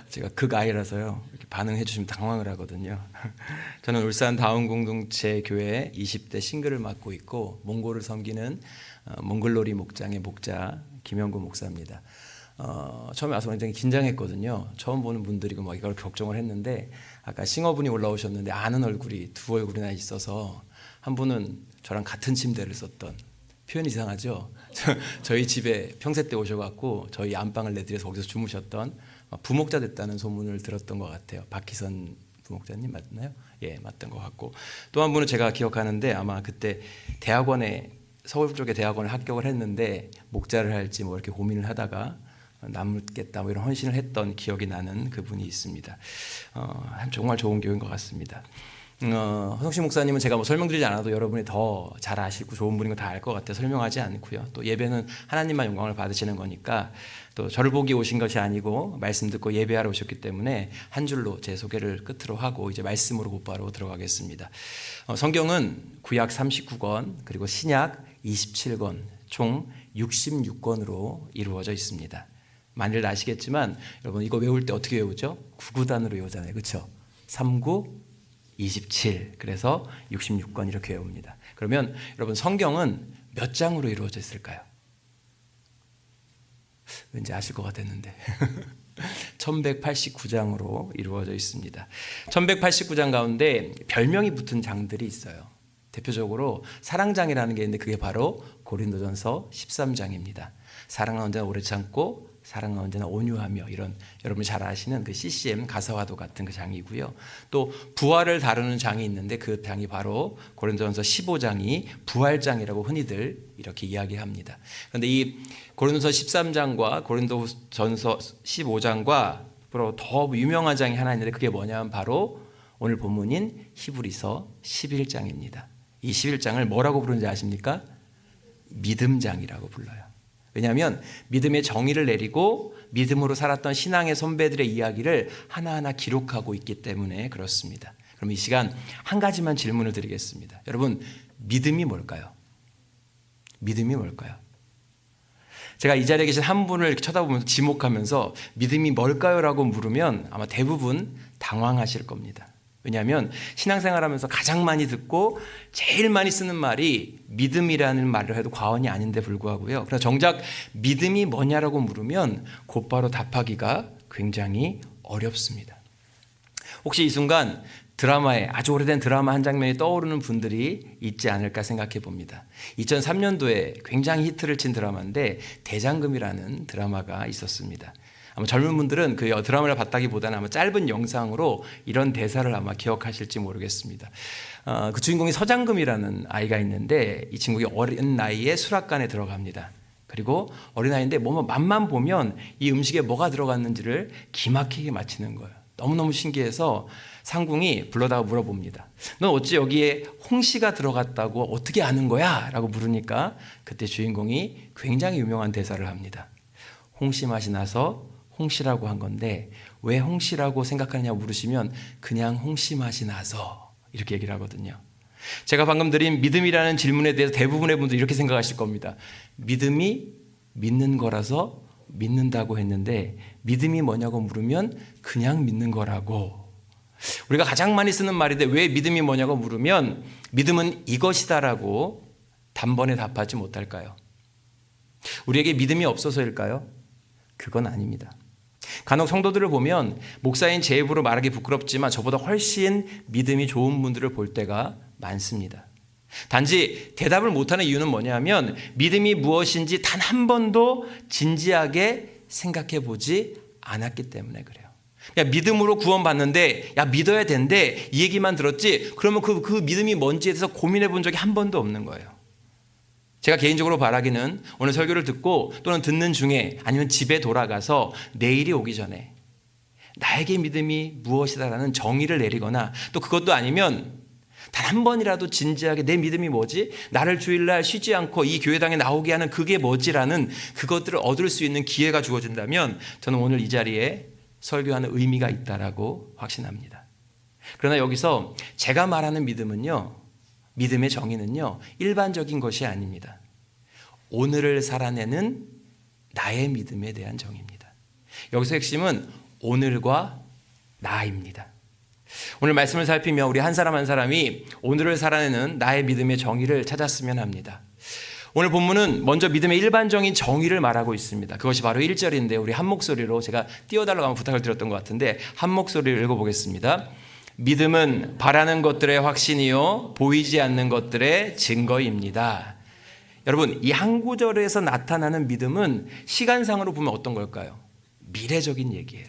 제가 극아이라서요. 이렇게 반응해 주시면 당황을 하거든요. 저는 울산 다운 공동체 교회 20대 싱글을 맡고 있고 몽골을 섬기는 몽글로리 목장의 목자 김영구 목사입니다. 처음에 와서 굉장히 긴장했거든요. 처음 보는 분들이고 뭐 이걸 걱정을 했는데 아까 싱어분이 올라오셨는데 아는 얼굴이 두 얼굴이나 있어서 한 분은 저랑 같은 침대를 썼던, 표현 이상하죠? 저희 집에 평생 때 오셔갖고 저희 안방을 내드려서 거기서 주무셨던 부목자 됐다는 소문을 들었던 것 같아요. 박희선 부목자님 맞나요? 예, 맞던 것 같고, 또 한 분은 제가 기억하는데 아마 그때 대학원에, 서울 쪽에 대학원을 합격을 했는데 목자를 할지 뭐 이렇게 고민을 하다가 남겠다 뭐 이런 헌신을 했던 기억이 나는 그분이 있습니다. 정말 좋은 교회인 것 같습니다. 허성신 목사님은 제가 뭐 설명드리지 않아도 여러분이 더 잘 아시고 좋은 분인 거 다 알 것 같아요. 설명하지 않고요. 또 예배는 하나님만 영광을 받으시는 거니까, 또 저를 보기 오신 것이 아니고 말씀 듣고 예배하러 오셨기 때문에 한 줄로 제 소개를 끝으로 하고 이제 말씀으로 곧바로 들어가겠습니다. 성경은 구약 39권 그리고 신약 27권 총 66권으로 이루어져 있습니다. 많이들 아시겠지만 여러분 이거 외울 때 어떻게 외우죠? 9구단으로 외우잖아요. 그렇죠? 39, 27, 그래서 66권 이렇게 외웁니다. 그러면 여러분 성경은 몇 장으로 이루어져 있을까요? 왠지 아실 것 같았는데 1189장으로 이루어져 있습니다. 1189장 가운데 별명이 붙은 장들이 있어요. 대표적으로 사랑장이라는 게 있는데 그게 바로 고린도전서 13장입니다. 사랑은 언제나 오래 참고 사랑은 언제나 온유하며, 이런 여러분이 잘 아시는 그 CCM 가사와도 같은 그 장이고요. 또 부활을 다루는 장이 있는데 그 장이 바로 고린도전서 15장이 부활장이라고 흔히들 이렇게 이야기합니다. 그런데 이 고린도전서 13장과 고린도전서 15장과 더 유명한 장이 하나 있는데 그게 뭐냐면 바로 오늘 본문인 히브리서 11장입니다. 이 11장을 뭐라고 부르는지 아십니까? 믿음장이라고 불러요. 왜냐하면 믿음의 정의를 내리고 믿음으로 살았던 신앙의 선배들의 이야기를 하나하나 기록하고 있기 때문에 그렇습니다. 그럼 이 시간 한 가지만 질문을 드리겠습니다. 여러분, 믿음이 뭘까요? 믿음이 뭘까요? 제가 이 자리에 계신 한 분을 이렇게 쳐다보면서 지목하면서 믿음이 뭘까요? 라고 물으면 아마 대부분 당황하실 겁니다. 왜냐하면 신앙생활하면서 가장 많이 듣고 제일 많이 쓰는 말이 믿음이라는 말을 해도 과언이 아닌데 불구하고요. 그래서 정작 믿음이 뭐냐라고 물으면 곧바로 답하기가 굉장히 어렵습니다. 혹시 이 순간 드라마에, 아주 오래된 드라마 한 장면이 떠오르는 분들이 있지 않을까 생각해 봅니다. 2003년도에 굉장히 히트를 친 드라마인데 대장금이라는 드라마가 있었습니다. 아마 젊은 분들은 그 드라마를 봤다기보다는 아마 짧은 영상으로 이런 대사를 아마 기억하실지 모르겠습니다. 그 주인공이 서장금이라는 아이가 있는데 이 친구가 어린 나이에 수락관에 들어갑니다. 그리고 어린아이인데 맛만 보면 이 음식에 뭐가 들어갔는지를 기막히게 맞히는 거예요. 너무너무 신기해서 상궁이 불러다가 물어봅니다. 넌 어찌 여기에 홍시가 들어갔다고 어떻게 아는 거야? 라고 물으니까 그때 주인공이 굉장히 유명한 대사를 합니다. 홍시 맛이 나서 홍시라고 한 건데 왜 홍시라고 생각하느냐 물으시면 그냥 홍시 맛이 나서, 이렇게 얘기를 하거든요. 제가 방금 드린 믿음이라는 질문에 대해서 대부분의 분들이 이렇게 생각하실 겁니다. 믿음이 믿는 거라서 믿는다고 했는데 믿음이 뭐냐고 물으면 그냥 믿는 거라고. 우리가 가장 많이 쓰는 말인데 왜 믿음이 뭐냐고 물으면 믿음은 이것이다라고 단번에 답하지 못할까요? 우리에게 믿음이 없어서일까요? 그건 아닙니다. 간혹 성도들을 보면 목사인 제 입으로 말하기 부끄럽지만 저보다 훨씬 믿음이 좋은 분들을 볼 때가 많습니다. 단지 대답을 못하는 이유는 뭐냐면 믿음이 무엇인지 단 한 번도 진지하게 생각해 보지 않았기 때문에 그래요. 야, 믿음으로 구원받는데 야 믿어야 된대 이 얘기만 들었지 그러면 그 믿음이 뭔지에 대해서 고민해 본 적이 한 번도 없는 거예요. 제가 개인적으로 바라기는 오늘 설교를 듣고 또는 듣는 중에 아니면 집에 돌아가서 내일이 오기 전에 나에게 믿음이 무엇이다라는 정의를 내리거나 또 그것도 아니면 단 한 번이라도 진지하게 내 믿음이 뭐지? 나를 주일날 쉬지 않고 이 교회당에 나오게 하는 그게 뭐지라는 그것들을 얻을 수 있는 기회가 주어진다면 저는 오늘 이 자리에 설교하는 의미가 있다라고 확신합니다. 그러나 여기서 제가 말하는 믿음은요, 믿음의 정의는요, 일반적인 것이 아닙니다. 오늘을 살아내는 나의 믿음에 대한 정의입니다. 여기서 핵심은 오늘과 나입니다. 오늘 말씀을 살피며 우리 한 사람 한 사람이 오늘을 살아내는 나의 믿음의 정의를 찾았으면 합니다. 오늘 본문은 먼저 믿음의 일반적인 정의를 말하고 있습니다. 그것이 바로 1절인데 우리 한 목소리로 제가 띄워달라고 한번 부탁을 드렸던 것 같은데 한 목소리로 읽어보겠습니다. 믿음은 바라는 것들의 확신이요 보이지 않는 것들의 증거입니다. 여러분, 이 한 구절에서 나타나는 믿음은 시간상으로 보면 어떤 걸까요? 미래적인 얘기예요.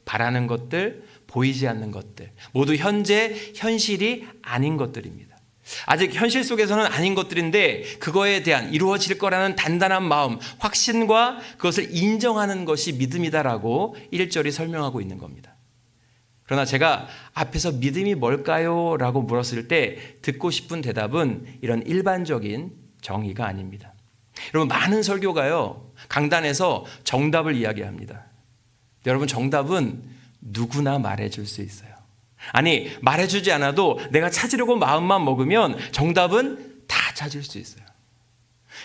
바라는 것들, 보이지 않는 것들, 모두 현재 현실이 아닌 것들입니다. 아직 현실 속에서는 아닌 것들인데 그거에 대한 이루어질 거라는 단단한 마음, 확신과 그것을 인정하는 것이 믿음이다라고 1절이 설명하고 있는 겁니다. 그러나 제가 앞에서 믿음이 뭘까요? 라고 물었을 때 듣고 싶은 대답은 이런 일반적인 정의가 아닙니다. 여러분, 많은 설교가요 강단에서 정답을 이야기합니다. 여러분, 정답은 누구나 말해줄 수 있어요. 아니, 말해주지 않아도 내가 찾으려고 마음만 먹으면 정답은 다 찾을 수 있어요.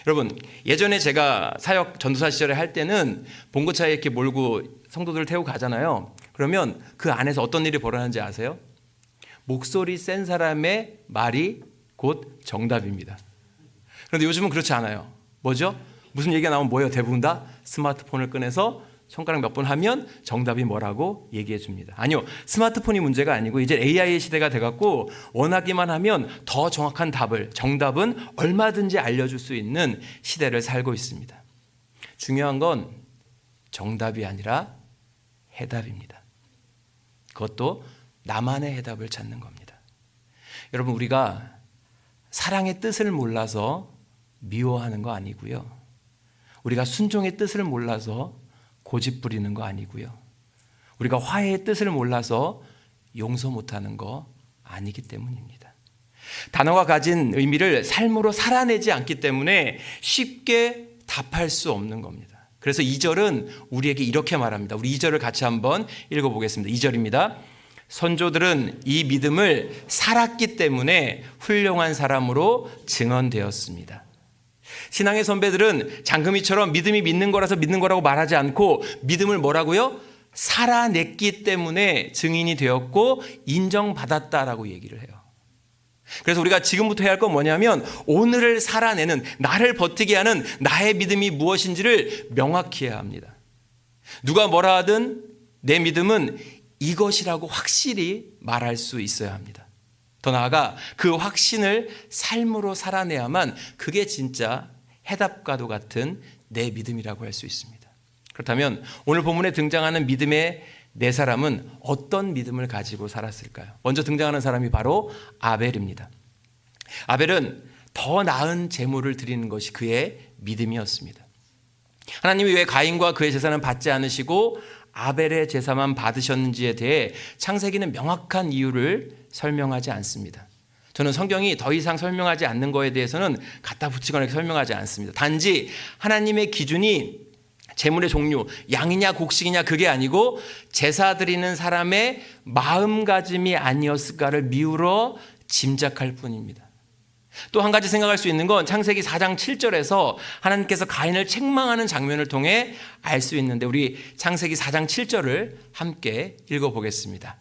여러분, 예전에 제가 사역 전도사 시절에 할 때는 봉고차에 이렇게 몰고 성도들을 태우고 가잖아요. 그러면 그 안에서 어떤 일이 벌어나는지 아세요? 목소리 센 사람의 말이 곧 정답입니다. 그런데 요즘은 그렇지 않아요. 뭐죠? 무슨 얘기가 나오면 뭐예요? 대부분 다 스마트폰을 꺼내서 손가락 몇 번 하면 정답이 뭐라고 얘기해 줍니다. 아니요, 스마트폰이 문제가 아니고 이제 AI의 시대가 돼갖고 원하기만 하면 더 정확한 답을, 정답은 얼마든지 알려줄 수 있는 시대를 살고 있습니다. 중요한 건 정답이 아니라 해답입니다. 그것도 나만의 해답을 찾는 겁니다. 여러분, 우리가 사랑의 뜻을 몰라서 미워하는 거 아니고요. 우리가 순종의 뜻을 몰라서 고집 부리는 거 아니고요. 우리가 화해의 뜻을 몰라서 용서 못하는 거 아니기 때문입니다. 단어가 가진 의미를 삶으로 살아내지 않기 때문에 쉽게 답할 수 없는 겁니다. 그래서 2절은 우리에게 이렇게 말합니다. 우리 2절을 같이 한번 읽어보겠습니다. 2절입니다. 선조들은 이 믿음을 살았기 때문에 훌륭한 사람으로 증언되었습니다. 신앙의 선배들은 장금이처럼 믿음이 믿는 거라서 믿는 거라고 말하지 않고 믿음을 뭐라고요? 살아냈기 때문에 증인이 되었고 인정받았다라고 얘기를 해요. 그래서 우리가 지금부터 해야 할 건 뭐냐면 오늘을 살아내는, 나를 버티게 하는 나의 믿음이 무엇인지를 명확히 해야 합니다. 누가 뭐라 하든 내 믿음은 이것이라고 확실히 말할 수 있어야 합니다. 더 나아가 그 확신을 삶으로 살아내야만 그게 진짜 해답과도 같은 내 믿음이라고 할 수 있습니다. 그렇다면 오늘 본문에 등장하는 믿음의 네 사람은 어떤 믿음을 가지고 살았을까요? 먼저 등장하는 사람이 바로 아벨입니다. 아벨은 더 나은 제물을 드리는 것이 그의 믿음이었습니다. 하나님이 왜 가인과 그의 제사는 받지 않으시고 아벨의 제사만 받으셨는지에 대해 창세기는 명확한 이유를 설명하지 않습니다. 저는 성경이 더 이상 설명하지 않는 거에 대해서는 갖다 붙이거나 설명하지 않습니다. 단지 하나님의 기준이 제물의 종류, 양이냐 곡식이냐 그게 아니고 제사 드리는 사람의 마음가짐이 아니었을까를 미루어 짐작할 뿐입니다. 또 한 가지 생각할 수 있는 건 창세기 4장 7절에서 하나님께서 가인을 책망하는 장면을 통해 알 수 있는데 우리 창세기 4장 7절을 함께 읽어보겠습니다.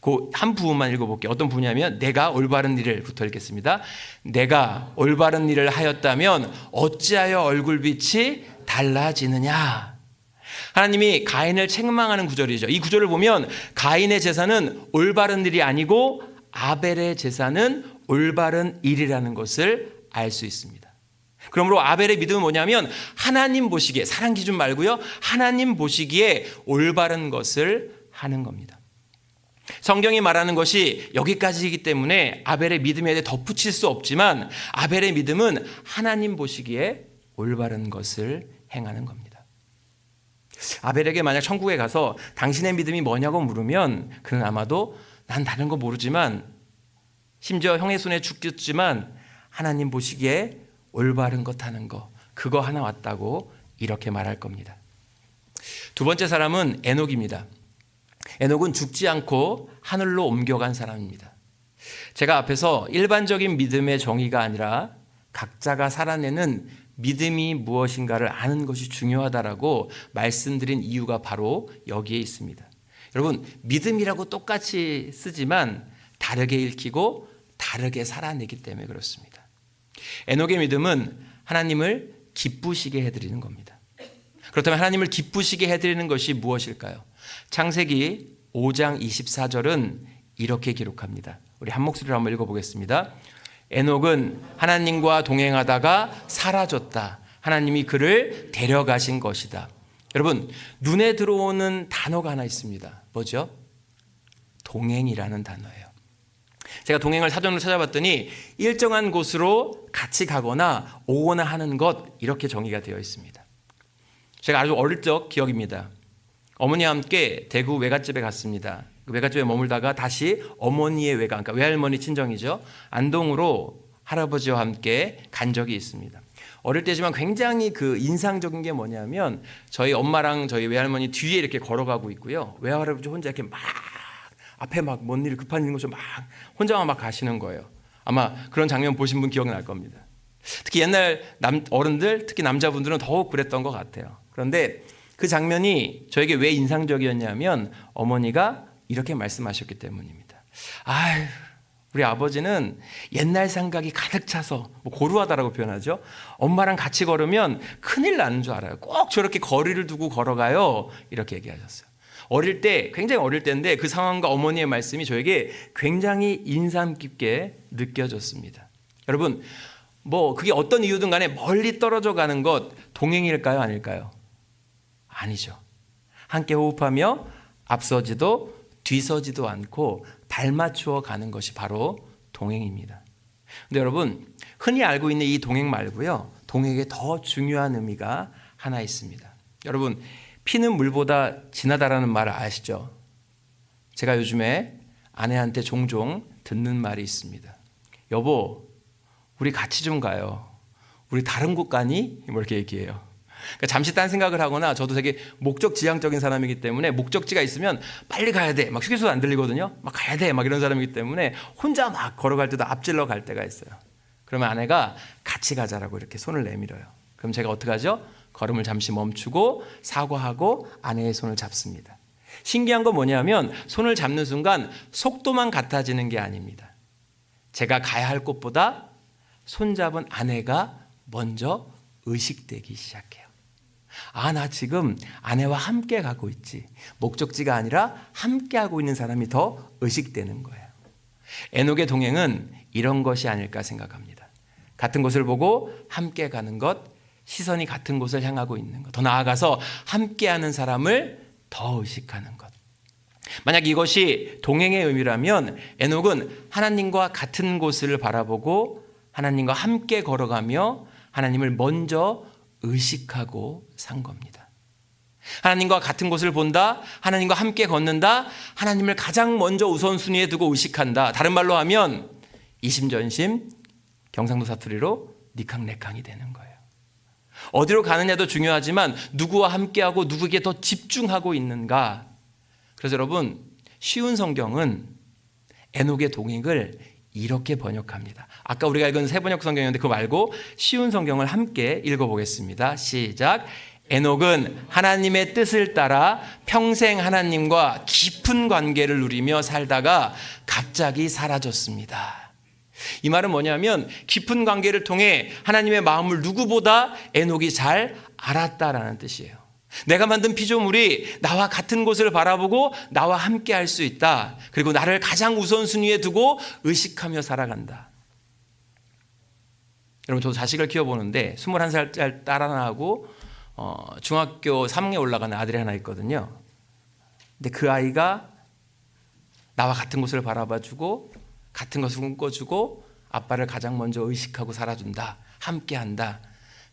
그 한 부분만 읽어볼게요. 어떤 부분이냐면 내가 올바른 일을 부터 읽겠습니다. 내가 올바른 일을 하였다면 어찌하여 얼굴빛이 달라지느냐. 하나님이 가인을 책망하는 구절이죠. 이 구절을 보면 가인의 제사는 올바른 일이 아니고 아벨의 제사는 올바른 일이라는 것을 알 수 있습니다. 그러므로 아벨의 믿음은 뭐냐면 하나님 보시기에, 사람 기준 말고요, 하나님 보시기에 올바른 것을 하는 겁니다. 성경이 말하는 것이 여기까지이기 때문에 아벨의 믿음에 대해 덧붙일 수 없지만 아벨의 믿음은 하나님 보시기에 올바른 것을 행하는 겁니다. 아벨에게 만약 천국에 가서 당신의 믿음이 뭐냐고 물으면 그는 아마도 난 다른 거 모르지만 심지어 형의 손에 죽겠지만 하나님 보시기에 올바른 것 하는 거, 그거 하나 왔다고 이렇게 말할 겁니다. 두 번째 사람은 에녹입니다. 에녹은 죽지 않고 하늘로 옮겨간 사람입니다. 제가 앞에서 일반적인 믿음의 정의가 아니라 각자가 살아내는 믿음이 무엇인가를 아는 것이 중요하다라고 말씀드린 이유가 바로 여기에 있습니다. 여러분, 믿음이라고 똑같이 쓰지만 다르게 읽히고 다르게 살아내기 때문에 그렇습니다. 에녹의 믿음은 하나님을 기쁘시게 해드리는 겁니다. 그렇다면 하나님을 기쁘시게 해드리는 것이 무엇일까요? 창세기 5장 24절은 이렇게 기록합니다. 우리 한 목소리로 한번 읽어보겠습니다. 에녹은 하나님과 동행하다가 사라졌다. 하나님이 그를 데려가신 것이다. 여러분, 눈에 들어오는 단어가 하나 있습니다. 뭐죠? 동행이라는 단어예요. 제가 동행을 사전으로 찾아봤더니 일정한 곳으로 같이 가거나 오거나 하는 것, 이렇게 정의가 되어 있습니다. 제가 아주 어릴 적 기억입니다. 어머니와 함께 대구 외갓집에 갔습니다. 그 외갓집에 머물다가 다시 어머니의 외가, 그러니까 외할머니 친정이죠, 안동으로 할아버지와 함께 간 적이 있습니다. 어릴 때지만 굉장히 그 인상적인 게 뭐냐면 저희 엄마랑 저희 외할머니 뒤에 이렇게 걸어가고 있고요, 외할아버지 혼자 이렇게 막 앞에 막 뭔 일 급한 일 것처럼 막 혼자만 막 가시는 거예요. 아마 그런 장면 보신 분 기억날 겁니다. 특히 옛날 어른들, 특히 남자분들은 더욱 그랬던 것 같아요. 그런데 그 장면이 저에게 왜 인상적이었냐면 어머니가 이렇게 말씀하셨기 때문입니다. 아유, 우리 아버지는 옛날 생각이 가득 차서, 뭐 고루하다라고 표현하죠. 엄마랑 같이 걸으면 큰일 나는 줄 알아요. 꼭 저렇게 거리를 두고 걸어가요. 이렇게 얘기하셨어요. 어릴 때, 굉장히 어릴 때인데 그 상황과 어머니의 말씀이 저에게 굉장히 인상 깊게 느껴졌습니다. 여러분, 뭐 그게 어떤 이유든 간에 멀리 떨어져 가는 것 동행일까요? 아닐까요? 아니죠. 함께 호흡하며 앞서지도 뒤서지도 않고 발맞추어 가는 것이 바로 동행입니다. 근데 여러분, 흔히 알고 있는 이 동행 말고요, 동행에 더 중요한 의미가 하나 있습니다. 여러분, 피는 물보다 진하다라는 말을 아시죠? 제가 요즘에 아내한테 종종 듣는 말이 있습니다. 여보, 우리 같이 좀 가요. 우리 다른 곳 가니? 뭐 이렇게 얘기해요. 그러니까 잠시 딴 생각을 하거나, 저도 되게 목적 지향적인 사람이기 때문에 목적지가 있으면 빨리 가야 돼, 막 휴게소 안 들리거든요. 막 가야 돼, 막 이런 사람이기 때문에 혼자 막 걸어갈 때도 앞질러 갈 때가 있어요. 그러면 아내가 같이 가자라고 이렇게 손을 내밀어요. 그럼 제가 어떻게 하죠? 걸음을 잠시 멈추고 사과하고 아내의 손을 잡습니다. 신기한 건 뭐냐면 손을 잡는 순간 속도만 같아지는 게 아닙니다. 제가 가야 할 곳보다 손잡은 아내가 먼저 의식되기 시작해요. 아, 나 지금 아내와 함께 가고 있지. 목적지가 아니라 함께 하고 있는 사람이 더 의식되는 거예요. 에녹의 동행은 이런 것이 아닐까 생각합니다. 같은 곳을 보고 함께 가는 것, 시선이 같은 곳을 향하고 있는 것, 더 나아가서 함께하는 사람을 더 의식하는 것. 만약 이것이 동행의 의미라면 에녹은 하나님과 같은 곳을 바라보고 하나님과 함께 걸어가며 하나님을 먼저 의식하고 산 겁니다. 하나님과 같은 곳을 본다, 하나님과 함께 걷는다, 하나님을 가장 먼저 우선순위에 두고 의식한다. 다른 말로 하면 이심전심 경상도 사투리로 니캉내캉이 되는 거예요. 어디로 가느냐도 중요하지만 누구와 함께하고 누구에게 더 집중하고 있는가. 그래서 여러분, 쉬운 성경은 에녹의 동행을 이렇게 번역합니다. 아까 우리가 읽은 새번역 성경이었는데 그거 말고 쉬운 성경을 함께 읽어보겠습니다. 시작. 에녹은 하나님의 뜻을 따라 평생 하나님과 깊은 관계를 누리며 살다가 갑자기 사라졌습니다. 이 말은 뭐냐면 깊은 관계를 통해 하나님의 마음을 누구보다 에녹이 잘 알았다라는 뜻이에요. 내가 만든 피조물이 나와 같은 곳을 바라보고 나와 함께 할 수 있다. 그리고 나를 가장 우선순위에 두고 의식하며 살아간다. 여러분, 저도 자식을 키워보는데 21살 딸 하나하고 중학교 3학년에 올라가는 아들이 하나 있거든요. 근데 그 아이가 나와 같은 곳을 바라봐주고 같은 것을 꿈꿔주고 아빠를 가장 먼저 의식하고 살아준다, 함께한다.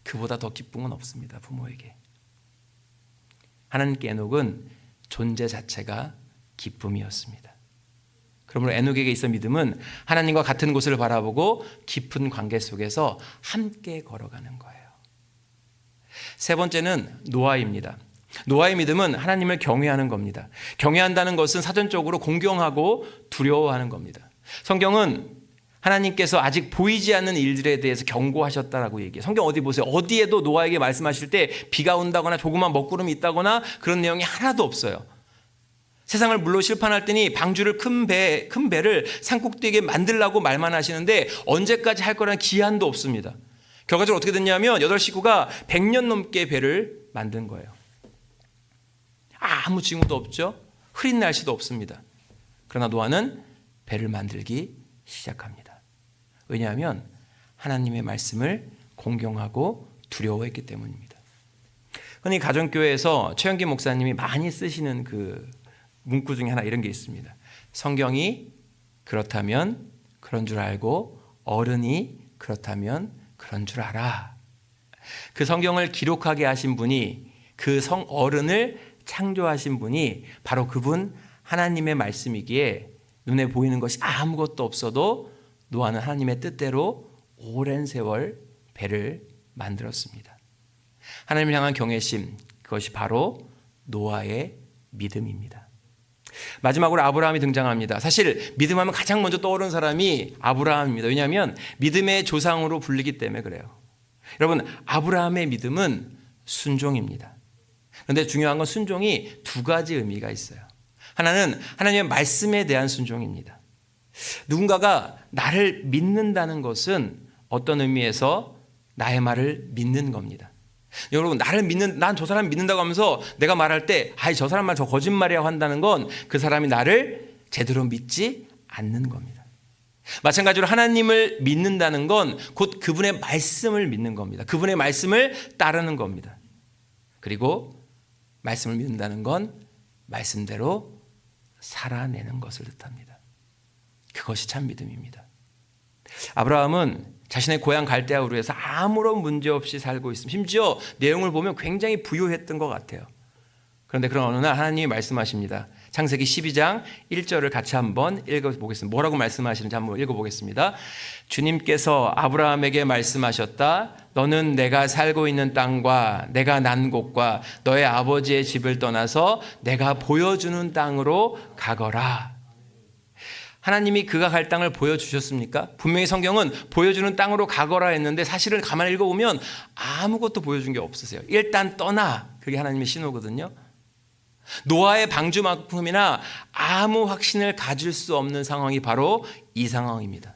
그보다 더 기쁜 건 없습니다, 부모에게. 하나님께 에녹은 존재 자체가 기쁨이었습니다. 그러므로 에녹에게 있어 믿음은 하나님과 같은 곳을 바라보고 깊은 관계 속에서 함께 걸어가는 거예요. 세 번째는 노아입니다. 노아의 믿음은 하나님을 경외하는 겁니다. 경외한다는 것은 사전적으로 공경하고 두려워하는 겁니다. 성경은 하나님께서 아직 보이지 않는 일들에 대해서 경고하셨다라고 얘기해요. 성경 어디 보세요. 어디에도 노아에게 말씀하실 때 비가 온다거나 조그만 먹구름이 있다거나 그런 내용이 하나도 없어요. 세상을 물로 심판할 때니 방주를 큰 배를 산꼭대기에 만들라고 말만 하시는데 언제까지 할 거라는 기한도 없습니다. 결과적으로 어떻게 됐냐면 8식구가 100년 넘게 배를 만든 거예요. 아무 징후도 없죠. 흐린 날씨도 없습니다. 그러나 노아는 배를 만들기 시작합니다. 왜냐하면 하나님의 말씀을 공경하고 두려워했기 때문입니다. 흔히 가정교회에서 최영기 목사님이 많이 쓰시는 그 문구 중에 하나 이런 게 있습니다. 성경이 그렇다면 그런 줄 알고 어른이 그렇다면 그런 줄 알아. 그 성경을 기록하게 하신 분이 그 어른을 창조하신 분이 바로 그분 하나님의 말씀이기에 눈에 보이는 것이 아무것도 없어도 노아는 하나님의 뜻대로 오랜 세월 배를 만들었습니다. 하나님을 향한 경외심, 그것이 바로 노아의 믿음입니다. 마지막으로 아브라함이 등장합니다. 사실 믿음하면 가장 먼저 떠오르는 사람이 아브라함입니다. 왜냐하면 믿음의 조상으로 불리기 때문에 그래요. 여러분, 아브라함의 믿음은 순종입니다. 그런데 중요한 건 순종이 두 가지 의미가 있어요. 하나는 하나님의 말씀에 대한 순종입니다. 누군가가 나를 믿는다는 것은 어떤 의미에서 나의 말을 믿는 겁니다. 여러분, 난 저 사람 믿는다고 하면서 내가 말할 때, 저 사람 말 저 거짓말이라고 한다는 건 그 사람이 나를 제대로 믿지 않는 겁니다. 마찬가지로 하나님을 믿는다는 건 곧 그분의 말씀을 믿는 겁니다. 그분의 말씀을 따르는 겁니다. 그리고 말씀을 믿는다는 건 말씀대로 살아내는 것을 뜻합니다. 그것이 참 믿음입니다. 아브라함은 자신의 고향 갈대아 우르에서 아무런 문제 없이 살고 있습니다. 심지어 내용을 보면 굉장히 부유했던 것 같아요. 그런데 그런 어느 날 하나님이 말씀하십니다. 창세기 12장 1절을 같이 한번 읽어보겠습니다. 뭐라고 말씀하시는지 한번 읽어보겠습니다. 주님께서 아브라함에게 말씀하셨다. 너는 내가 살고 있는 땅과 내가 난 곳과 너의 아버지의 집을 떠나서 내가 보여주는 땅으로 가거라. 하나님이 그가 갈 땅을 보여주셨습니까? 분명히 성경은 보여주는 땅으로 가거라 했는데 사실은 가만히 읽어보면 아무것도 보여준 게 없으세요. 일단 떠나. 그게 하나님의 신호거든요. 노아의 방주만큼이나 아무 확신을 가질 수 없는 상황이 바로 이 상황입니다.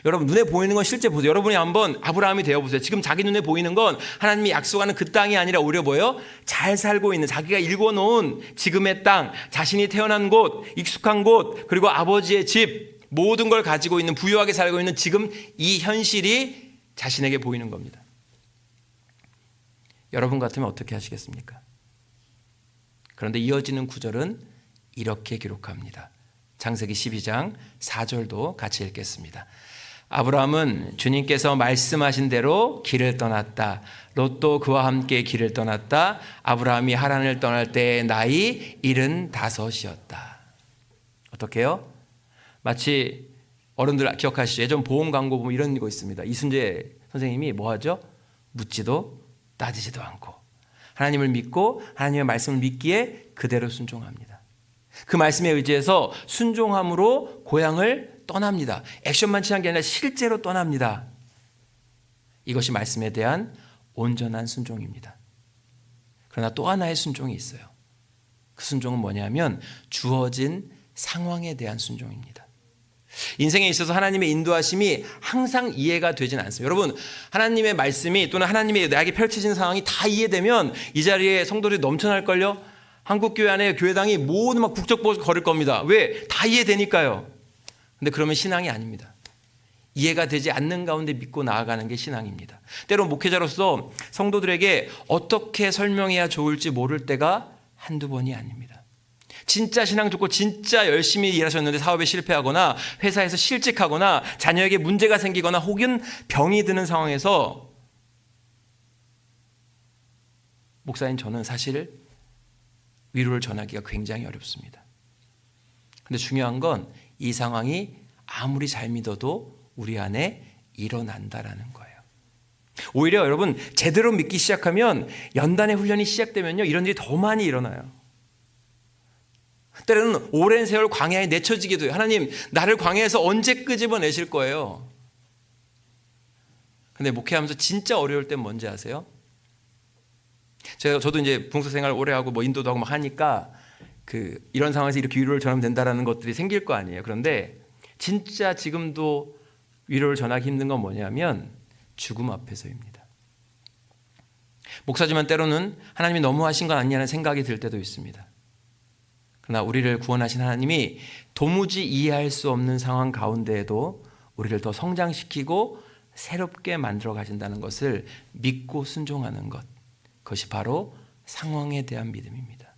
여러분, 눈에 보이는 건 실제 보세요. 여러분이 한번 아브라함이 되어보세요. 지금 자기 눈에 보이는 건 하나님이 약속하는 그 땅이 아니라 오히려 뭐예요? 잘 살고 있는, 자기가 일궈놓은 지금의 땅, 자신이 태어난 곳, 익숙한 곳, 그리고 아버지의 집, 모든 걸 가지고 있는, 부유하게 살고 있는 지금 이 현실이 자신에게 보이는 겁니다. 여러분 같으면 어떻게 하시겠습니까? 그런데 이어지는 구절은 이렇게 기록합니다. 창세기 12장 4절도 같이 읽겠습니다. 아브라함은 주님께서 말씀하신 대로 길을 떠났다. 롯도 그와 함께 길을 떠났다. 아브라함이 하란을 떠날 때 나이 75이었다. 어떻게 해요? 마치 어른들 기억하시죠? 예전 보험 광고 보면 이런 거 있습니다. 이순재 선생님이 뭐 하죠? 묻지도 따지지도 않고 하나님을 믿고 하나님의 말씀을 믿기에 그대로 순종합니다. 그 말씀에 의지해서 순종함으로 고향을 떠납니다. 액션만 취한 게 아니라 실제로 떠납니다. 이것이 말씀에 대한 온전한 순종입니다. 그러나 또 하나의 순종이 있어요. 그 순종은 뭐냐면 주어진 상황에 대한 순종입니다. 인생에 있어서 하나님의 인도하심이 항상 이해가 되진 않습니다. 여러분, 하나님의 말씀이 또는 하나님의 나에게 펼쳐진 상황이 다 이해되면 이 자리에 성도들이 넘쳐날걸요? 한국교회 안에 교회당이 모두 막 북적북적 거릴 겁니다. 왜? 다 이해되니까요. 근데 그러면 신앙이 아닙니다. 이해가 되지 않는 가운데 믿고 나아가는 게 신앙입니다. 때로 목회자로서 성도들에게 어떻게 설명해야 좋을지 모를 때가 한두 번이 아닙니다. 진짜 신앙 좋고 진짜 열심히 일하셨는데 사업에 실패하거나 회사에서 실직하거나 자녀에게 문제가 생기거나 혹은 병이 드는 상황에서 목사님, 저는 사실 위로를 전하기가 굉장히 어렵습니다. 근데 중요한 건 이 상황이 아무리 잘 믿어도 우리 안에 일어난다라는 거예요. 오히려 여러분, 제대로 믿기 시작하면 연단의 훈련이 시작되면요, 이런 일이 더 많이 일어나요. 때로는 오랜 세월 광야에 내쳐지기도 해요. 하나님, 나를 광야에서 언제 끄집어내실 거예요? 근데 목회하면서 진짜 어려울 땐 뭔지 아세요? 저도 이제 봉사 생활 오래 하고 뭐 인도도 하고 막 하니까 이런 상황에서 이렇게 위로를 전하면 된다라는 것들이 생길 거 아니에요. 그런데 진짜 지금도 위로를 전하기 힘든 건 뭐냐면 죽음 앞에서입니다. 목사지만 때로는 하나님이 너무하신 건 아니냐는 생각이 들 때도 있습니다. 그러나 우리를 구원하신 하나님이 도무지 이해할 수 없는 상황 가운데에도 우리를 더 성장시키고 새롭게 만들어 가신다는 것을 믿고 순종하는 것, 그것이 바로 상황에 대한 믿음입니다.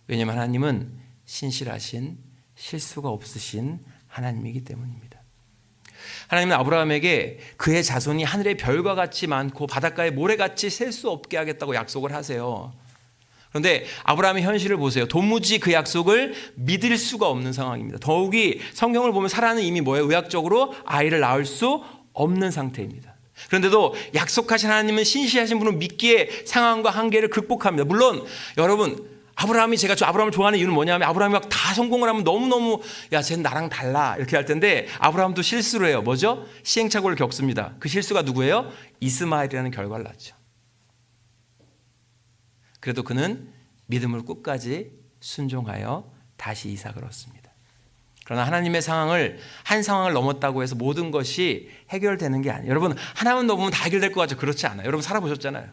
왜냐하면 하나님은 신실하신, 실수가 없으신 하나님이기 때문입니다. 하나님은 아브라함에게 그의 자손이 하늘의 별과 같이 많고 바닷가의 모래같이 셀 수 없게 하겠다고 약속을 하세요. 그런데 아브라함의 현실을 보세요. 도무지 그 약속을 믿을 수가 없는 상황입니다. 더욱이 성경을 보면 사라는 이미 뭐예요? 의학적으로 아이를 낳을 수 없는 상태입니다. 그런데도 약속하신 하나님은 신실하신 분은 믿기에 상황과 한계를 극복합니다. 물론 여러분, 제가 아브라함을 좋아하는 이유는 뭐냐면 아브라함이 막 다 성공을 하면 너무너무 야 쟤는 나랑 달라 이렇게 할 텐데 아브라함도 실수를 해요. 뭐죠? 시행착오를 겪습니다. 그 실수가 누구예요? 이스마엘이라는 결과를 낳죠. 그래도 그는 믿음을 끝까지 순종하여 다시 이삭을 얻습니다. 그러나 하나님의 한 상황을 넘었다고 해서 모든 것이 해결되는 게 아니에요. 여러분, 하나만 넘으면 다 해결될 것 같죠? 그렇지 않아요. 여러분 살아보셨잖아요.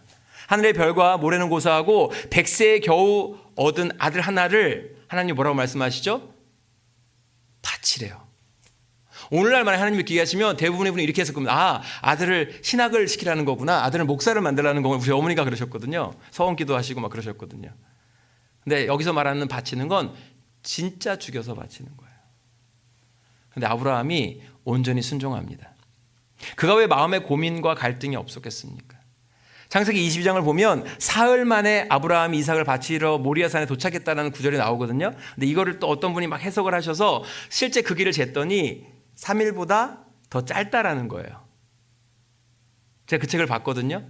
하늘의 별과 모래는 고사하고 100세에 겨우 얻은 아들 하나를 하나님 뭐라고 말씀하시죠? 바치래요. 오늘날 만에 하나님이 기계하시면 대부분의 분이 이렇게 했을 겁니다. 아들을 신학을 시키라는 거구나. 아들을 목사를 만들라는 거구나. 우리 어머니가 그러셨거든요. 서원기도 하시고 막 그러셨거든요. 근데 여기서 말하는 바치는 건 진짜 죽여서 바치는 거예요. 근데 아브라함이 온전히 순종합니다. 그가 왜 마음에 고민과 갈등이 없었겠습니까? 창세기 22장을 보면 사흘 만에 아브라함이 이삭을 바치러 모리아산에 도착했다는 구절이 나오거든요. 근데 이거를 또 어떤 분이 막 해석을 하셔서 실제 그 길을 쟀더니 3일보다 더 짧다라는 거예요. 제가 그 책을 봤거든요.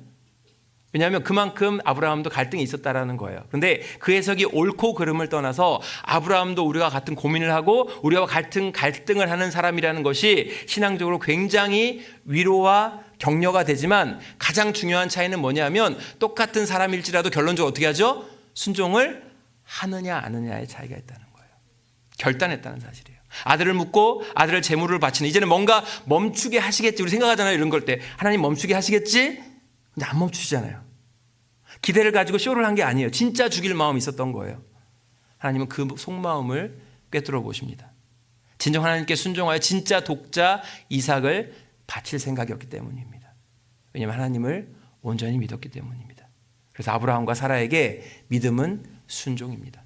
왜냐하면 그만큼 아브라함도 갈등이 있었다라는 거예요. 그런데 그 해석이 옳고 그름을 떠나서 아브라함도 우리와 같은 고민을 하고 우리와 같은 갈등을 하는 사람이라는 것이 신앙적으로 굉장히 위로와 격려가 되지만 가장 중요한 차이는 뭐냐면 똑같은 사람일지라도 결론적으로 어떻게 하죠? 순종을 하느냐 안 하느냐의 차이가 있다는 거예요. 결단했다는 사실이에요. 아들을 묻고 아들을 제물을 바치는, 이제는 뭔가 멈추게 하시겠지. 우리 생각하잖아요. 이런 걸 때 하나님 멈추게 하시겠지? 근데 안 멈추시잖아요. 기대를 가지고 쇼를 한 게 아니에요. 진짜 죽일 마음이 있었던 거예요. 하나님은 그 속마음을 꿰뚫어 보십니다. 진정 하나님께 순종하여 진짜 독자 이삭을 바칠 생각이었기 때문입니다. 왜냐하면 하나님을 온전히 믿었기 때문입니다. 그래서 아브라함과 사라에게 믿음은 순종입니다.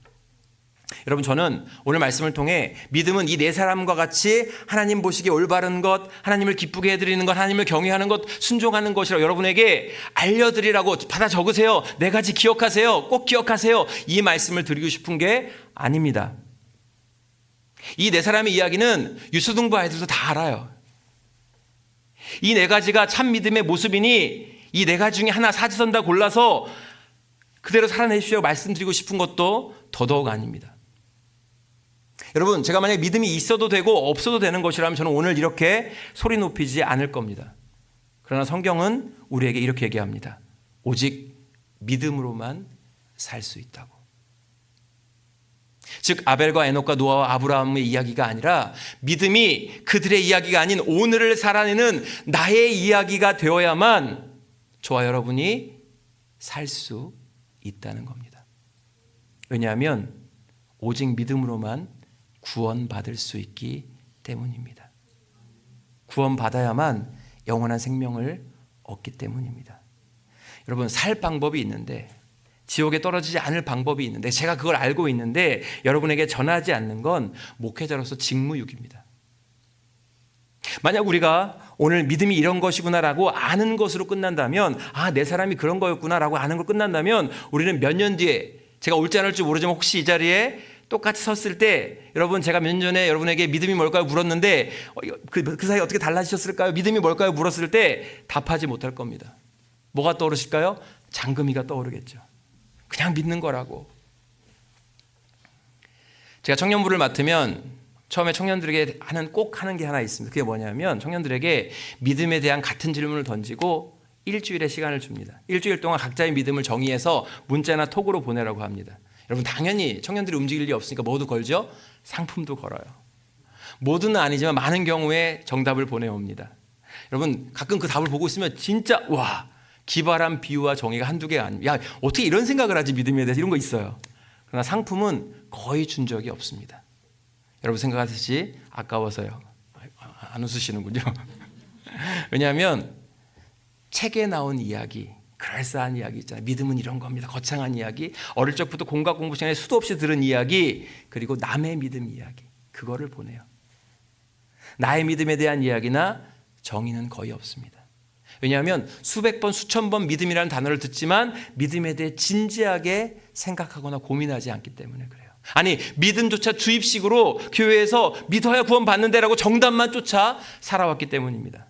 여러분, 저는 오늘 말씀을 통해 믿음은 이 네 사람과 같이 하나님 보시기에 올바른 것, 하나님을 기쁘게 해드리는 것, 하나님을 경외하는 것, 순종하는 것이라고 여러분에게 알려드리라고, 받아 적으세요. 네 가지 기억하세요. 꼭 기억하세요. 이 말씀을 드리고 싶은 게 아닙니다. 이 네 사람의 이야기는 유초등부 아이들도 다 알아요. 이 네 가지가 참 믿음의 모습이니 이 네 가지 중에 하나 사지선다 골라서 그대로 살아내십시오 말씀드리고 싶은 것도 더더욱 아닙니다. 여러분, 제가 만약 믿음이 있어도 되고 없어도 되는 것이라면 저는 오늘 이렇게 소리 높이지 않을 겁니다. 그러나 성경은 우리에게 이렇게 얘기합니다. 오직 믿음으로만 살 수 있다고. 즉 아벨과 에녹과 노아와 아브라함의 이야기가 아니라 믿음이 그들의 이야기가 아닌 오늘을 살아내는 나의 이야기가 되어야만 저와 여러분이 살 수 있다는 겁니다. 왜냐하면 오직 믿음으로만 구원받을 수 있기 때문입니다. 구원받아야만 영원한 생명을 얻기 때문입니다. 여러분, 살 방법이 있는데, 지옥에 떨어지지 않을 방법이 있는데, 제가 그걸 알고 있는데 여러분에게 전하지 않는 건 목회자로서 직무유기입니다. 만약 우리가 오늘 믿음이 이런 것이구나라고 아는 것으로 끝난다면, 내 사람이 그런 거였구나라고 아는 걸 끝난다면 우리는 몇 년 뒤에, 제가 올지 안 올지 모르지만 혹시 이 자리에 똑같이 섰을 때, 여러분, 제가 몇 년 전에 여러분에게 믿음이 뭘까요? 물었는데 그 사이 어떻게 달라지셨을까요? 믿음이 뭘까요? 물었을 때 답하지 못할 겁니다. 뭐가 떠오르실까요? 장금이가 떠오르겠죠. 그냥 믿는 거라고. 제가 청년부를 맡으면 처음에 청년들에게 꼭 하는 게 하나 있습니다. 그게 뭐냐면 청년들에게 믿음에 대한 같은 질문을 던지고 일주일의 시간을 줍니다. 일주일 동안 각자의 믿음을 정의해서 문자나 톡으로 보내라고 합니다. 여러분 당연히 청년들이 움직일 일이 없으니까 뭐도 걸죠? 상품도 걸어요. 모두는 아니지만 많은 경우에 정답을 보내옵니다. 여러분 가끔 그 답을 보고 있으면 진짜 와, 기발한 비유와 정의가 한두 개가 아닙니다. 야, 어떻게 이런 생각을 하지 믿음에 대해서, 이런 거 있어요. 그러나 상품은 거의 준 적이 없습니다. 여러분 생각하듯이 아까워서요. 안 웃으시는군요. 왜냐하면 책에 나온 이야기, 그럴싸한 이야기 있잖아요. 믿음은 이런 겁니다. 거창한 이야기, 어릴 적부터 공과 공부 시간에 수도 없이 들은 이야기, 그리고 남의 믿음 이야기, 그거를 보내요. 나의 믿음에 대한 이야기나 정의는 거의 없습니다. 왜냐하면 수백 번, 수천 번 믿음이라는 단어를 듣지만 믿음에 대해 진지하게 생각하거나 고민하지 않기 때문에 그래요. 아니, 믿음조차 주입식으로 교회에서 믿어야 구원받는데라고 정답만 쫓아 살아왔기 때문입니다.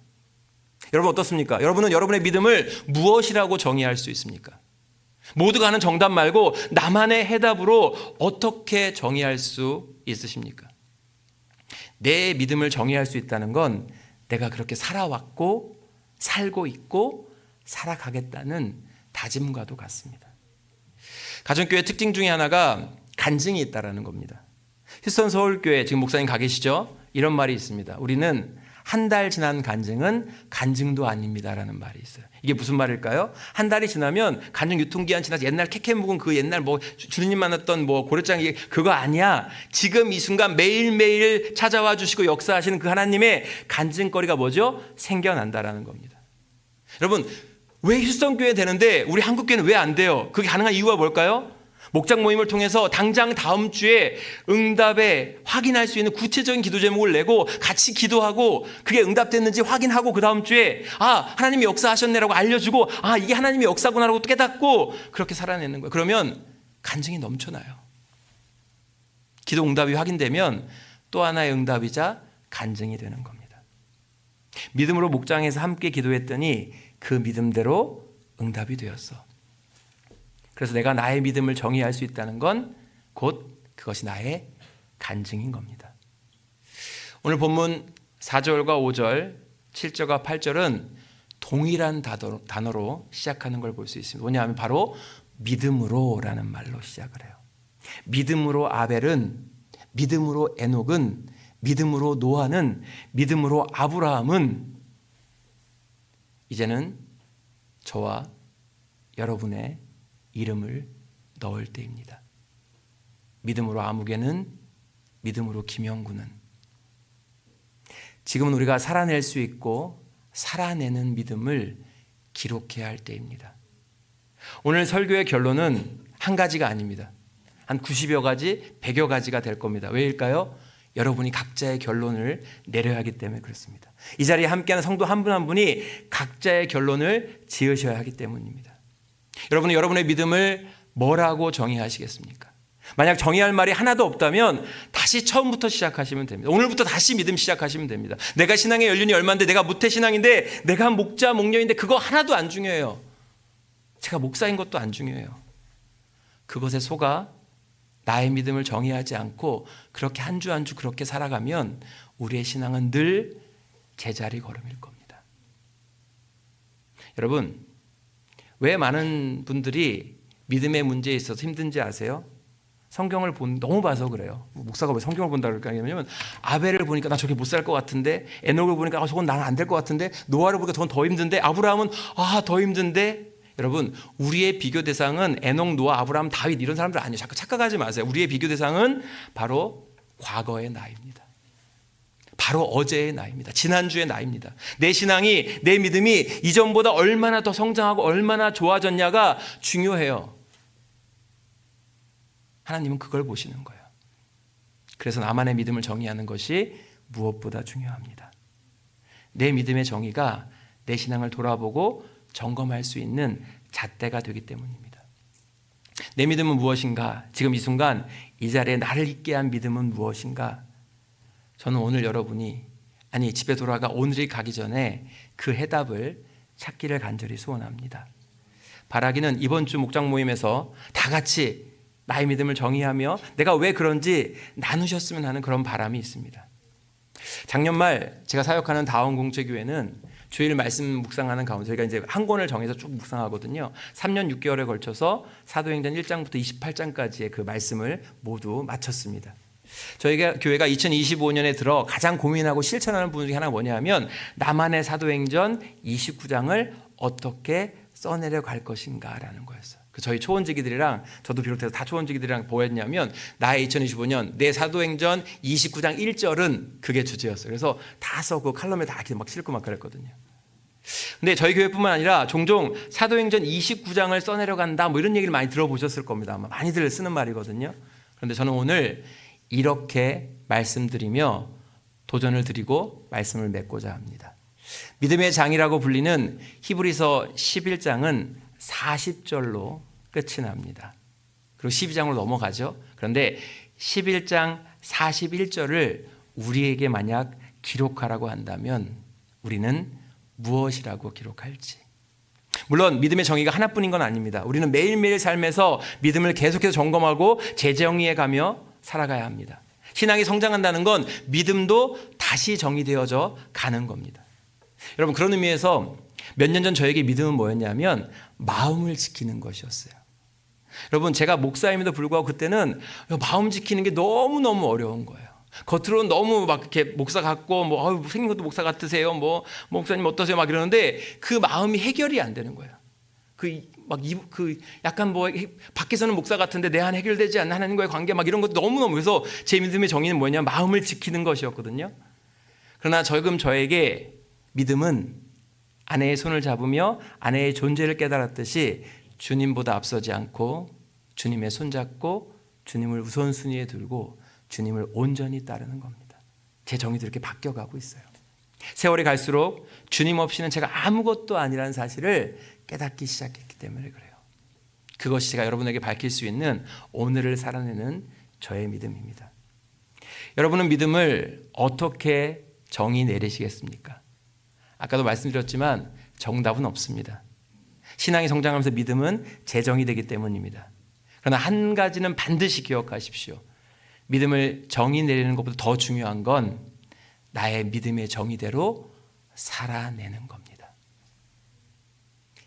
여러분 어떻습니까? 여러분은 여러분의 믿음을 무엇이라고 정의할 수 있습니까? 모두가 하는 정답 말고 나만의 해답으로 어떻게 정의할 수 있으십니까? 내 믿음을 정의할 수 있다는 건 내가 그렇게 살아왔고 살고 있고 살아가겠다는 다짐과도 같습니다. 가정교회 특징 중에 하나가 간증이 있다는 겁니다. 휴스턴 서울교회 지금 목사님 가 계시죠? 이런 말이 있습니다. 우리는 한 달 지난 간증은 간증도 아닙니다라는 말이 있어요. 이게 무슨 말일까요? 한 달이 지나면 간증 유통기한 지나서 옛날 캐캐 묵은 그 옛날 뭐 주님 만났던 뭐 고래장이 그거 아니야. 지금 이 순간 매일매일 찾아와 주시고 역사하시는 그 하나님의 간증거리가 뭐죠? 생겨난다라는 겁니다. 여러분 왜 휴스턴 교회 되는데 우리 한국 교회는 왜 안 돼요? 그게 가능한 이유가 뭘까요? 목장 모임을 통해서 당장 다음 주에 응답에 확인할 수 있는 구체적인 기도 제목을 내고 같이 기도하고 그게 응답됐는지 확인하고 그 다음 주에 하나님이 역사하셨네라고 알려주고 이게 하나님의 역사구나라고 깨닫고 그렇게 살아내는 거예요. 그러면 간증이 넘쳐나요. 기도 응답이 확인되면 또 하나의 응답이자 간증이 되는 겁니다. 믿음으로 목장에서 함께 기도했더니 그 믿음대로 응답이 되었어. 그래서 내가 나의 믿음을 정의할 수 있다는 건 곧 그것이 나의 간증인 겁니다. 오늘 본문 4절과 5절, 7절과 8절은 동일한 단어로 시작하는 걸 볼 수 있습니다. 뭐냐면 바로 믿음으로라는 말로 시작을 해요. 믿음으로 아벨은, 믿음으로 에녹은, 믿음으로 노아는, 믿음으로 아브라함은 이제는 저와 여러분의 이름을 넣을 때입니다. 믿음으로 아무개는, 믿음으로 김영구는. 지금은 우리가 살아낼 수 있고 살아내는 믿음을 기록해야 할 때입니다. 오늘 설교의 결론은 한 가지가 아닙니다. 한 90여 가지, 100여 가지가 될 겁니다. 왜일까요? 여러분이 각자의 결론을 내려야 하기 때문에 그렇습니다. 이 자리에 함께하는 성도 한 분 한 분이 각자의 결론을 지으셔야 하기 때문입니다. 여러분은 여러분의 믿음을 뭐라고 정의하시겠습니까? 만약 정의할 말이 하나도 없다면 다시 처음부터 시작하시면 됩니다. 오늘부터 다시 믿음 시작하시면 됩니다. 내가 신앙의 연륜이 얼마인데, 내가 모태신앙인데, 내가 목자, 목녀인데 그거 하나도 안 중요해요. 제가 목사인 것도 안 중요해요. 그것에 속아 나의 믿음을 정의하지 않고 그렇게 한 주 한 주 그렇게 살아가면 우리의 신앙은 늘 제자리 걸음일 겁니다. 여러분, 왜 많은 분들이 믿음의 문제에 있어서 힘든지 아세요? 성경을 너무 봐서 그래요. 목사가 왜 성경을 본다 그럴까? 왜냐면 아벨을 보니까 나 저게 못 살 것 같은데, 에녹을 보니까 저건 나는 안 될 것 같은데, 노아를 보니까 저건 더 힘든데, 아브라함은 더 힘든데. 여러분, 우리의 비교 대상은 에녹, 노아, 아브라함, 다윗 이런 사람들 아니에요. 자꾸 착각하지 마세요. 우리의 비교 대상은 바로 과거의 나입니다. 바로 어제의 나입니다. 지난주의 나입니다. 내 신앙이, 내 믿음이 이전보다 얼마나 더 성장하고 얼마나 좋아졌냐가 중요해요. 하나님은 그걸 보시는 거예요. 그래서 나만의 믿음을 정의하는 것이 무엇보다 중요합니다. 내 믿음의 정의가 내 신앙을 돌아보고 점검할 수 있는 잣대가 되기 때문입니다. 내 믿음은 무엇인가? 지금 이 순간 이 자리에 나를 있게 한 믿음은 무엇인가? 저는 오늘 여러분이, 집에 돌아가 오늘이 가기 전에 그 해답을 찾기를 간절히 소원합니다. 바라기는 이번 주 목장 모임에서 다 같이 나의 믿음을 정의하며 내가 왜 그런지 나누셨으면 하는 그런 바람이 있습니다. 작년 말 제가 사역하는 다원공채교회는 주일 말씀 묵상하는 가운데 저희가 이제 한 권을 정해서 쭉 묵상하거든요. 3년 6개월에 걸쳐서 사도행전 1장부터 28장까지의 그 말씀을 모두 마쳤습니다. 저희가 교회가 2025년에 들어 가장 고민하고 실천하는 부분 중에 하나가 뭐냐면 나만의 사도행전 29장을 어떻게 써내려 갈 것인가라는 거였어요. 저희 초원지기들이랑 저도 비롯해서 다 초원지기들이랑 뭐였냐면 나의 2025년 내 사도행전 29장 1절은 그게 주제였어요. 그래서 다 써고 칼럼에 다 이렇게 막 싣고 막 그랬거든요. 근데 저희 교회뿐만 아니라 종종 사도행전 29장을 써내려 간다 뭐 이런 얘기를 많이 들어보셨을 겁니다. 아마 많이들 쓰는 말이거든요. 그런데 저는 오늘 이렇게 말씀드리며 도전을 드리고 말씀을 맺고자 합니다. 믿음의 장이라고 불리는 히브리서 11장은 40절로 끝이 납니다. 그리고 12장으로 넘어가죠. 그런데 11장 41절을 우리에게 만약 기록하라고 한다면 우리는 무엇이라고 기록할지. 물론 믿음의 정의가 하나뿐인 건 아닙니다. 우리는 매일매일 삶에서 믿음을 계속해서 점검하고 재정의해 가며 살아가야 합니다. 신앙이 성장한다는 건 믿음도 다시 정의되어져 가는 겁니다. 여러분 그런 의미에서 몇 년 전 저에게 믿음은 뭐였냐면 마음을 지키는 것이었어요. 여러분 제가 목사임에도 불구하고 그때는 마음 지키는 게 너무너무 어려운 거예요. 겉으로는 너무 막 이렇게 목사 같고 뭐 생긴 것도 목사 같으세요. 뭐 목사님 어떠세요? 막 이러는데 그 마음이 해결이 안 되는 거예요. 약간 뭐 밖에서는 목사 같은데 내 안에 해결되지 않는 하나님과의 관계 막 이런 것도 너무너무 그래서 제 믿음의 정의는 뭐냐 마음을 지키는 것이었거든요. 그러나 지금 저에게 믿음은 아내의 손을 잡으며 아내의 존재를 깨달았듯이 주님보다 앞서지 않고 주님의 손잡고 주님을 우선순위에 두고 주님을 온전히 따르는 겁니다. 제 정의도 이렇게 바뀌어가고 있어요. 세월이 갈수록 주님 없이는 제가 아무것도 아니라는 사실을 깨닫기 시작했기 때문에 그래요. 그것이 제가 여러분에게 밝힐 수 있는 오늘을 살아내는 저의 믿음입니다. 여러분은 믿음을 어떻게 정의 내리시겠습니까? 아까도 말씀드렸지만 정답은 없습니다. 신앙이 성장하면서 믿음은 재정이 되기 때문입니다. 그러나 한 가지는 반드시 기억하십시오. 믿음을 정의 내리는 것보다 더 중요한 건 나의 믿음의 정의대로 살아내는 겁니다.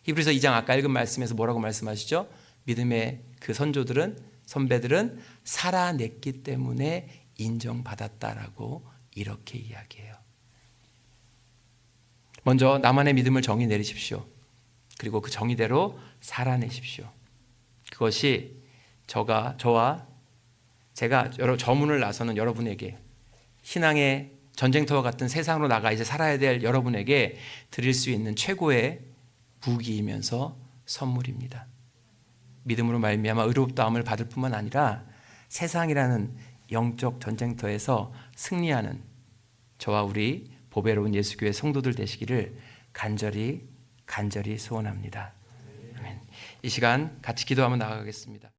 히브리서 2장 아까 읽은 말씀에서 뭐라고 말씀하시죠? 믿음의 그 선배들은 살아냈기 때문에 인정받았다라고 이렇게 이야기해요. 먼저 나만의 믿음을 정의 내리십시오. 그리고 그 정의대로 살아내십시오. 그것이 제가 여러 저문을 나서는 여러분에게 신앙의 전쟁터와 같은 세상으로 나가 이제 살아야 될 여러분에게 드릴 수 있는 최고의 무기이면서 선물입니다. 믿음으로 말미암아 의롭다함을 받을 뿐만 아니라 세상이라는 영적 전쟁터에서 승리하는 저와 우리 보배로운 예수교회 성도들 되시기를 간절히 소원합니다. 아멘. 이 시간 같이 기도하며 나아가겠습니다.